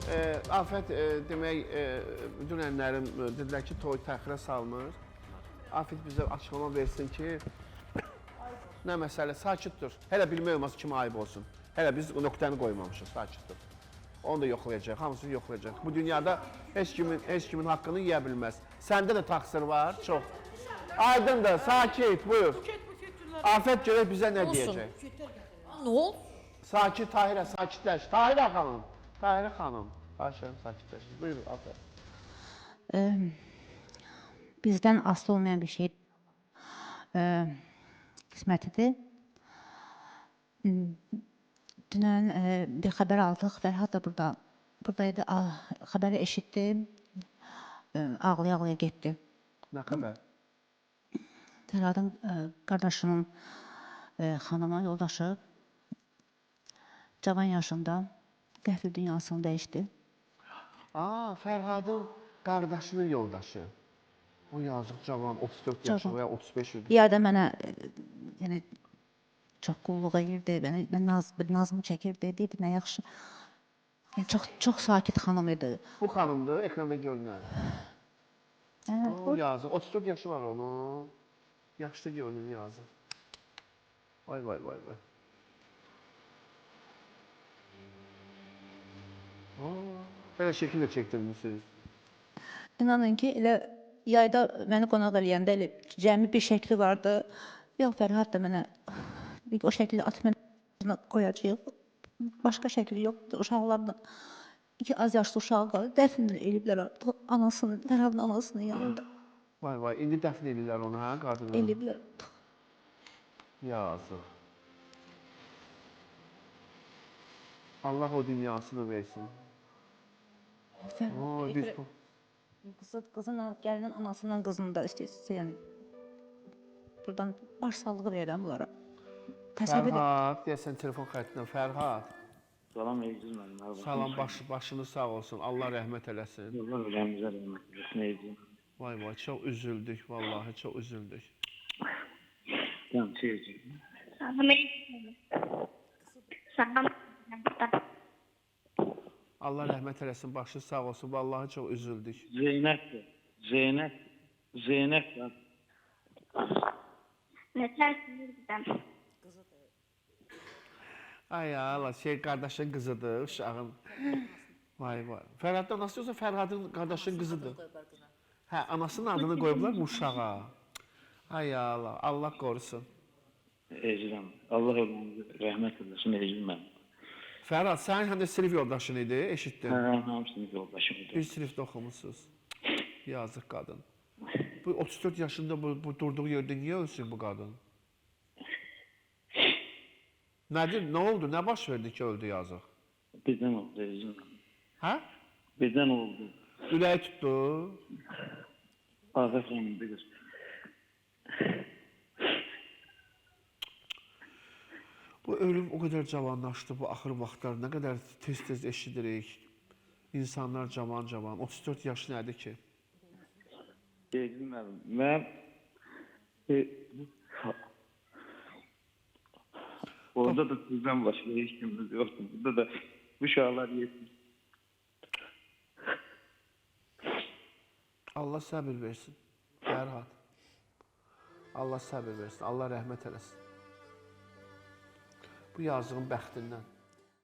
Afət demək, dünənlərin dedilər ki, toy təxirə salınır. Afət bizə açıqlama versin ki, nə məsələ, sakitdir. Hələ bilmək olmaz kimə ayıb olsun. Hələ biz nöqtəni qoymamışıq, sakitdir. Onu da yoxlayacaq, hamısını yoxlayacaq. Bu dünyada heç kimin haqqını yeyə bilməz. Səndə də təqsir var, çox. Aydındır, sakit, buyur. Afət görək bizə nə deyəcək. Nə oldu? Sakit, Tahirə, sakitləş. Tahirə xanım, Tahirə xanım. Ayşərim, sakitləş. Buyur, Afət. Bizdən asılı olmayan bir şey qismətidir. Dünən bir xəbər aldıq, Fərhad da buradaydı, xəbəri eşitdim, ağlaya-ağlaya getdi. Nə xəbər? Fərhadın qardaşının xanımı, yoldaşı cavan yaşında qəfil dünyasını dəyişdi. Fərhadın qardaşının yoldaşı. O yazıq cavan, 34 yaşı və ya 35 yaşı. Bir yerdə mənə çox qulluq edirdi, nazımı çəkirdi, deyirdi, nə yaxşı. Çox sakit xanım idi. Bu xanımdır, ekranda görünər. O yazıq, 34 yaşı var onun. Yaşlı görünür, yazıq. Vay, vay, vay, vay. Belə şəkil də çəkdirmişsiniz. İnanın ki, elə yayda məni qonaq eləyəndə elə cəmi bir şəkli vardı. Yox, Fərhad da mənə o şəkli atıb qoyacaq. Başqa şəkli yoxdur. Uşaqlarla iki az yaşlı uşağı qalır. Dəfn eləyiblər artıq anasını, Fərhadın anasının yanında. Vay, vay, indi dəfn edirlər onu, hə, qadını? Eləyiblər. Yazıq. Allah o dünyasını versin. Qızın, gəlinin anasının qızını da istəyirsə, yəni buradan baş sağlığı verirəm bunlara. Fərhad, deyəsən telefon xəttindən, Fərhad. Salam, Eyciz mənim. Salam, başınız sağ olsun, Allah rəhmət eləsin. Allah rəhmizə rəhmət eləsin, Eyciz. Vay, vay, çox üzüldük, vallahi çox üzüldük. Tamam, Eyciz. Salam, Salam. Allah rəhmət eləsin, başı sağ olsun, vallahi çox üzüldük. Zeynep var. Ne tersiniz? Ay Allah, qardaşın qızıdır, uşağın. Vay, vay. Fərhadın anası yoxsa Fərhadın qardaşın qızıdır? Hə, anasının adını qoyublar mı uşağa? Ay Allah, Allah qorusun. Eycizəm, Allah rəhmət eləsin, Eyciz mənim. Fərhad, sənin həm də sinif yoldaşın idi, eşitdin? Hə, mənim sinif yoldaşım idi. Bir sinifdə oxumusunuz. Yazıq qadın. Bu 34 yaşında bu durduğu yerdə niyə ölsün bu qadın? Nədir, nə oldu, nə baş verdi ki, öldü yazıq? Birdən oldu, Eycizəm. Hə? Birdən oldu. Ürəyi tutdu. Afət xanım bilir. Bu ölüm o qədər cavanlaşdı, bu axır vaxtlar nə qədər tez-tez eşidirik. İnsanlar cavan, 34 yaş nədir ki? Eycizəm mənim, orada da sizdən başqa heç kimimiz yoxdur. Burada da bu uşaqlar yetmiş. Allah səbir versin, Fərhad. Allah səbir versin, Allah rəhmət eləsin. Bu yazığın bəxtindən.